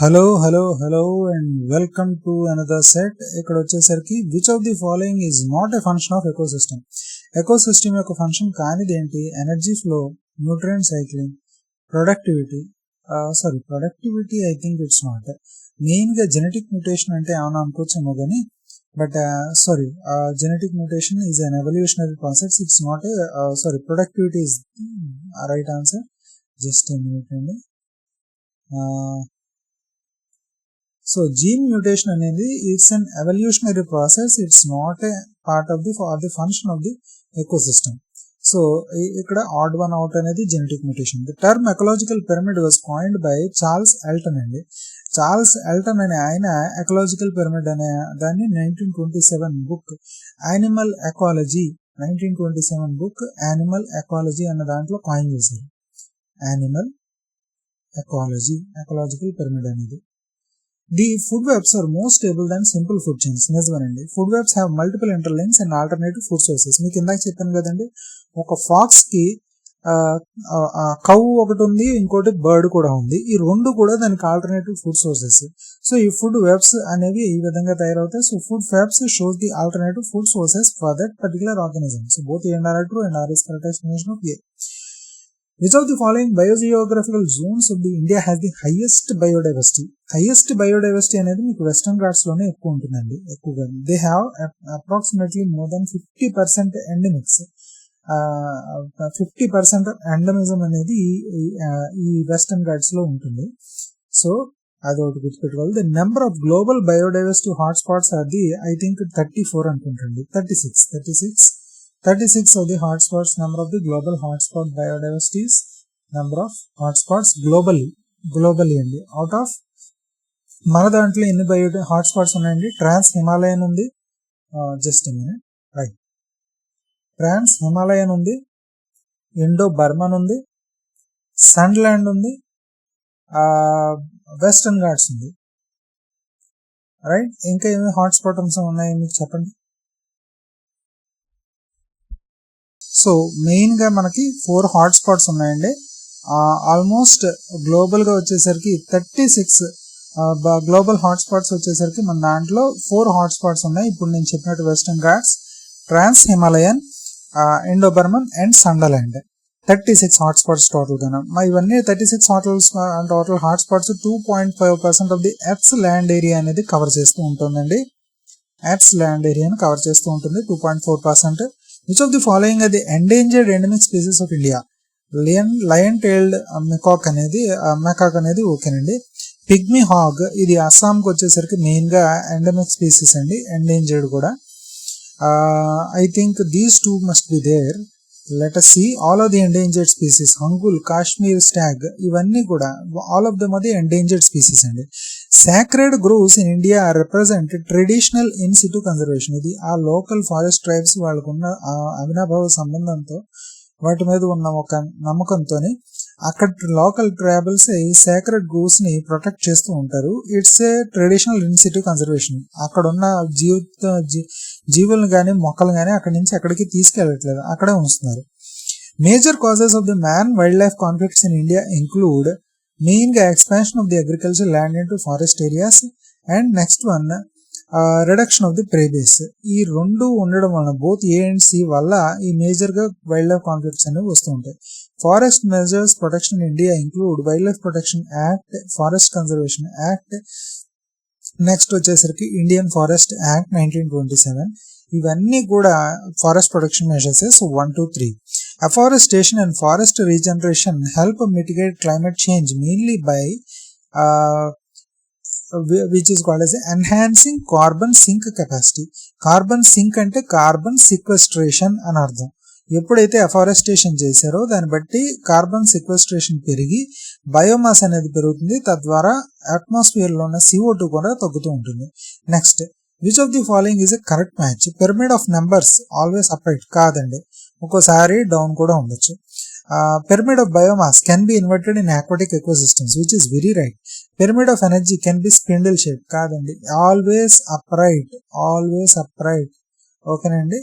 Hello and welcome to another set. ఇక్కడ వచ్చేసరికి which of the following is not a function of ecosystem? Ecosystem యొక్క function కానిది ఏంటి? Energy flow, nutrient cycling, productivity. Productivity I think it's not. Main గా genetic mutation అంటే ఏమన్నా అనుకోవచ్చేమో కానీ genetic mutation is an evolutionary process. It's not a productivity is right answer. Just a minute అండి. So gene mutation అనేది it's an evolutionary process. It's not a part of the function of the ecosystem. So ఇక్కడ odd one out అనేది genetic mutation. The term ecological pyramid was coined by Charles Elton అండి. Charles Elton అనే ఆయన ecological pyramid అనే దాన్ని 1927 book animal ecology 1927 book animal ecology అన్న దాంట్లో coin చేశారు. యానిమల్ ఎకాలజీ, ఎకలాజికల్ పిరమిడ్ అనేది. The food webs are more stable than simple food chains. నిజమేనండి. Food webs have multiple interlinks and alternative food sources. మీకు ఇందాక చెప్పాను కదండి, ఒక ఫాక్స్ కి కౌ ఒకటి ఉంది, ఇంకోటి బర్డ్ కూడా ఉంది. ఈ రెండు కూడా దానికి ఆల్టర్నేటివ్ ఫుడ్ సోర్సెస్. సో ఈ ఫుడ్ వెబ్స్ అనేవి ఈ విధంగా తయారవుతాయి. So food webs shows the alternative food sources for that particular organism. So both A and R are true and R is correct explanation of A. Which of the following biogeographical zones of the India has the highest biodiversity? Highest biodiversity అనేది మీకు western Ghats లోనే ఎక్కువ ఉంటుందండి. ఎక్కువగా they have approximately more than 50% ఎండమిక్స్. 50% endemism అనేది ఈ western Ghats లో ఉంటుంది. సో అది ఒకటి గుర్తుపెట్టుకోవాలి. The number of global biodiversity hotspots are the I think 34 అనుకుంటుంది. 36 of the hotspots. Number of the global hotspot biodiversities, number of hotspots globally అండి. Out of మన దాంట్లో ఎన్ని హాట్స్పాట్స్ ఉన్నాయండి? ట్రాన్స్ హిమాలయన్ ఉంది, జస్ట్ మినిట్, రైట్, ట్రాన్స్ హిమాలయన్ ఉంది, Indo Burman ఉంది, సన్లాండ్ ఉంది, వెస్టర్న్ ఘాట్స్ ఉంది, రైట్. ఇంకా ఏమి హాట్స్పాట్ అంశం ఉన్నాయి మీకు చెప్పండి. సో మెయిన్ గా మనకి 4 హాట్స్పాట్స్ ఉన్నాయండి. ఆల్మోస్ట్ గ్లోబల్ గా వచ్చేసరికి 36 గ్లోబల్ హాట్స్పాట్స్ వచ్చేసరికి మన దాంట్లో 4 హాట్స్పాట్స్ ఉన్నాయి. ఇప్పుడు నేను చెప్పినట్టు Western Ghats, trans Himalayan, Indo Burman and Sundaland. 36 hotspots total గా. ఇవన్నీ 36 total hotspots 2.5% of the earth's land area అనేది కవర్ చేస్తూ ఉంటుందండి. ఎర్త్స్ ల్యాండ్ ఏరియాని కవర్ చేస్తూ ఉంటుంది 2.4%. Which of the following are the endangered endemic species of India? Lion-tailed macaque అనేది ఓకేనండి. పిగ్మీ హాగ్ ఇది అస్సాంకి వచ్చేసరికి మెయిన్ గా ఎండమిక్ స్పీసీస్ అండి, ఎండేంజర్డ్ కూడా. I think these two must be there. Let us see all of the endangered species. Hangul, Kashmir stag, ఇవన్నీ కూడా all of them are the endangered species అండి. Sacred groves in India represent traditional in situ conservation. ఇది ఆ local forest tribes వాళ్ళకున్న అవినాభావ సంబంధంతో, వాటి మీద ఉన్న ఒక నమ్మకంతో అక్కడ లోకల్ ట్రైబల్స్ ఈ సాక్రెడ్ గ్రోవ్స్ ని ప్రొటెక్ట్ చేస్తూ ఉంటారు. It's a traditional in situ conservation. అక్కడ ఉన్న జీవులను కానీ మొక్కలు కానీ అక్కడి నుంచి ఎక్కడికి తీసుకెళ్లట్లేదు, అక్కడే ఉంచుతున్నారు. Major causes of the man wildlife conflicts in India include main గా expansion of the agriculture land into forest areas and next one reduction of the prey base. ఈ రెండు ఉండడం వలన బోత్ A and C వల్ల ఈ major గా wild life conflicts అనేవి వస్తూ ఉంటాయి. Forest measures protection in India include wild life protection act, forest conservation act, next వచ్చేసరికి ఇండియన్ ఫారెస్ట్ యాక్ట్ 1927. ఇవన్నీ కూడా forest protection measures. 1, 2, 3. Afforestation and forest regeneration help mitigate climate change mainly by which is called as enhancing carbon sink capacity. Carbon sync అంటే carbon సిక్వెస్ట్రేషన్ అని అర్థం. ఎప్పుడైతే afforestation చేశారో దాన్ని బట్టి కార్బన్ సిక్వెస్ట్రేషన్ పెరిగి బయోమాస్ అనేది పెరుగుతుంది, తద్వారా అట్మాస్ఫియర్ లో ఉన్న CO2 కూడా తగ్గుతూ ఉంటుంది. Next, which of the following is a correct match? Pyramid of numbers always upright కాదండి, ఒక్కోసారి డౌన్ కూడా ఉండొచ్చు. Pyramid of biomass can be inverted in aquatic ecosystems, which is very right. Pyramid of energy can be spindle shaped కాదండి, always upright. ఓకేనండి.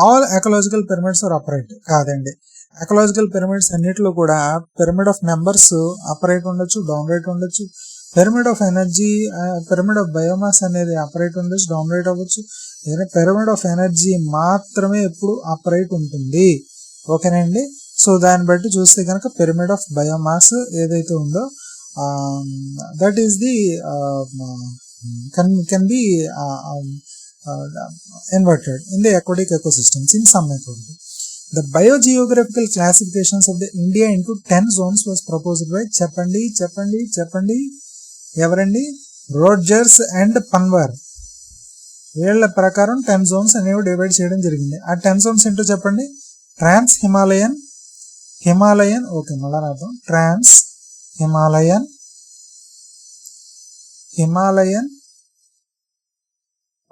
All ecological pyramids are upright కాదండి. Ecological pyramids అన్నిటిలో కూడా pyramid of numbers up right ఉండొచ్చు, down right ఉండొచ్చు. Pyramid of energy, pyramid of biomass అనేది up right ఉండొచ్చు, down right అవ్వచ్చు. ఏదైనా పిరమిడ్ ఆఫ్ ఎనర్జీ మాత్రమే ఎప్పుడు అప్ రైట్ ఉంటుంది. ఓకేనండి. సో దాన్ని బట్టి చూస్తే కనుక పిరమిడ్ ఆఫ్ బయోమాస్ ఏదైతే ఉందో that is the can be inverted in the aquatic ecosystems in some method. The biogeographical classifications of the India into 10 zones was proposed by చెప్పండి ఎవరండి? Rogers and Panwar. వీళ్ళ ప్రకారం 10 జోన్స్ అనేవి డివైడ్ చేయడం జరిగింది. ఆ 10 జోన్స్ ఏంటో చెప్పండి. ట్రాన్స్ హిమాలయన్, ఓకే మళ్ళా రాద్దాం. Trans Himalayan,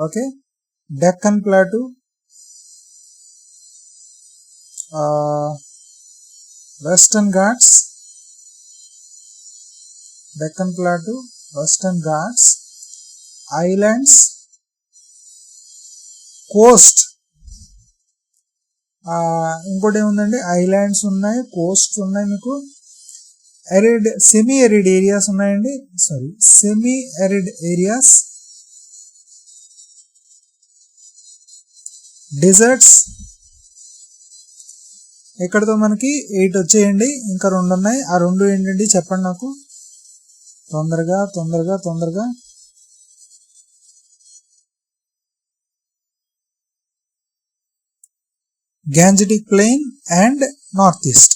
okay, Deccan plateau, Western Ghats, Deccan plateau, Western Ghats, islands, coast. ఇంకోటి ఏముందండి, ఐలాండ్స్ ఉన్నాయి, కోస్ట్ ఉన్నాయి, మీకు ఎరిడ్, సెమీ ఎరిడ్ ఏరియాస్ ఉన్నాయండి. Semi arid areas, deserts. ఇక్కడతో మనకి 8 వచ్చేయండి. ఇంకా 2 ఉన్నాయి. ఆ 2 ఏంటండి చెప్పండి నాకు తొందరగా. Gangetic plain and north east.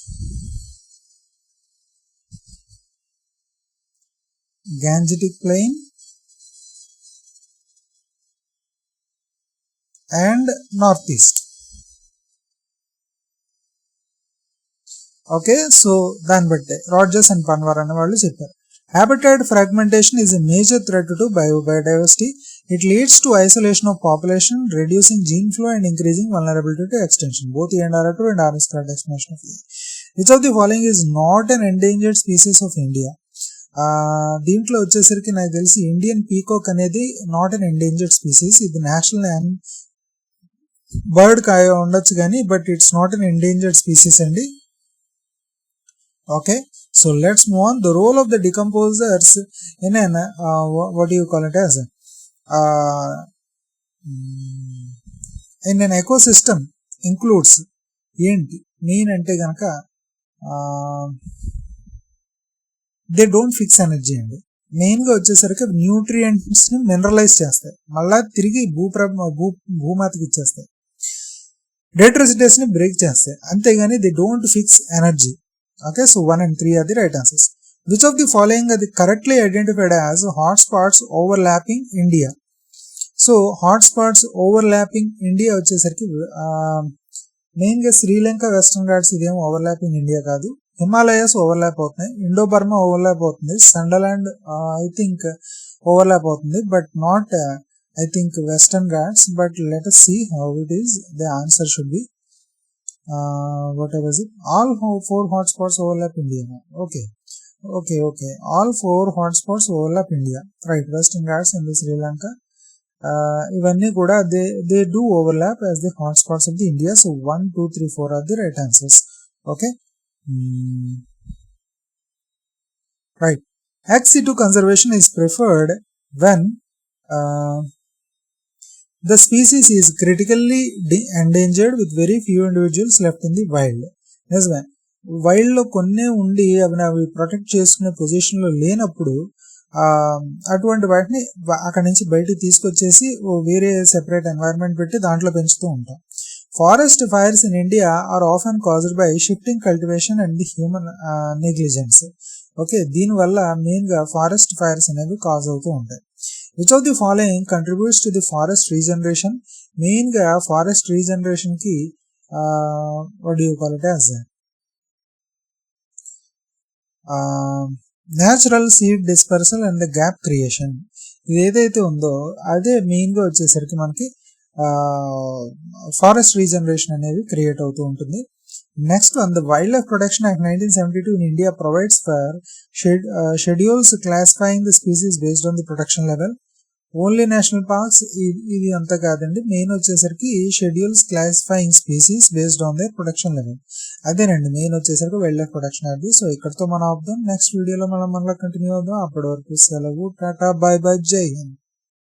Gangetic plain and north east. Okay, so దాన్ని బట్టే రాజర్స్ అండ్ పన్వర్ అనే వాళ్ళు చెప్పారు. Habitat fragmentation is a major threat to biodiversity. It leads to isolation of population, reducing gene flow and increasing vulnerability to extinction. Both ENR2 and RS correct explanation of A. Which of the following is not an endangered species of India? దీంట్లో వచ్చేసరికి నాకు తెలిసి Indian peacock అనేది not an endangered species. ఇది national bird ఉండొచ్చు కానీ but it's not an endangered species అండి. Okay, so let's move on. The role of the decomposers in an what do you call it as in an ecosystem includes ఏంటి main అంటే కనుక they don't fix energy అండి. మెయిన్గా వచ్చేసరికి న్యూట్రియంట్స్ని mineralise చేస్తాయి, మళ్ళా తిరిగి భూమాతకి ఇచ్చేస్తాయి. డెట్రిసిటీస్ని బ్రేక్ చేస్తాయి, అంతేగాని they don't fix energy. Okay, so 1 and 3 are the right answers. Which of the following are correctly identified as hotspots overlapping India? So hotspots overlapping India వచ్చేసరికి మెయిన్గా శ్రీలంక, వెస్టర్న్ ఘాట్స్ ఇదేమో ఓవర్లాపింగ్ ఇండియా కాదు. Himalayas overlap అవుతున్నాయి, Indo Burma overlap అవుతుంది, సండర్లాండ్ I think overlap అవుతుంది, but not I think western Ghats. But let us see how it is. The answer should be whatever is it, all 4 hotspots overlap India. Okay, all 4 hotspots overlap India, right? Western Ghats and the Sri Lanka, ivanni kuda they do overlap as the hotspots of the India. So 1, 2, 3, 4 are the right answers. Okay, right. ex-situ conservation is preferred when the species is critically endangered with very few individuals left in the wild. నిజమే, వైల్డ్లో కొన్నే ఉండి అవి protect చేసుకునే పొజిషన్లో లేనప్పుడు అటువంటి వాటిని అక్కడి నుంచి బయటికి తీసుకొచ్చేసి వేరే సెపరేట్ ఎన్వైరన్మెంట్ పెట్టి దాంట్లో పెంచుతూ ఉంటాం. Forest fires in India are often caused by shifting cultivation and the human negligence. Okay, దీనివల్ల మెయిన్గా ఫారెస్ట్ ఫైర్స్ అనేవి కాజ్ అవుతూ ఉంటాయి. Which of the following contributes to the forest regeneration? మెయిన్గా ఫారెస్ట్ రీజనరేషన్కి what do you call it as natural seed dispersal and the gap creation. ఇది ఏదైతే ఉందో అదే మెయిన్గా వచ్చేసరికి మనకి ఫారెస్ట్ రీజనరేషన్ అనేది క్రియేట్ అవుతూ ఉంటుంది. Next one, the wild life protection act 1972 in India provides for schedules classifying the species based on the protection level. Only national parks ఇది అంతా కాదండి. మెయిన్ వచ్చేసరికి schedules classifying species based on their production level. అదేనండి main వచ్చేసరికి wild life production అది. So ఇక్కడతో మనం ఆపుదాం. Next వీడియోలో మనం మళ్ళీ కంటిన్యూ అవుదాం. అప్పటి వరకు సెలవు, టాటా, బై బై, జై హింద్.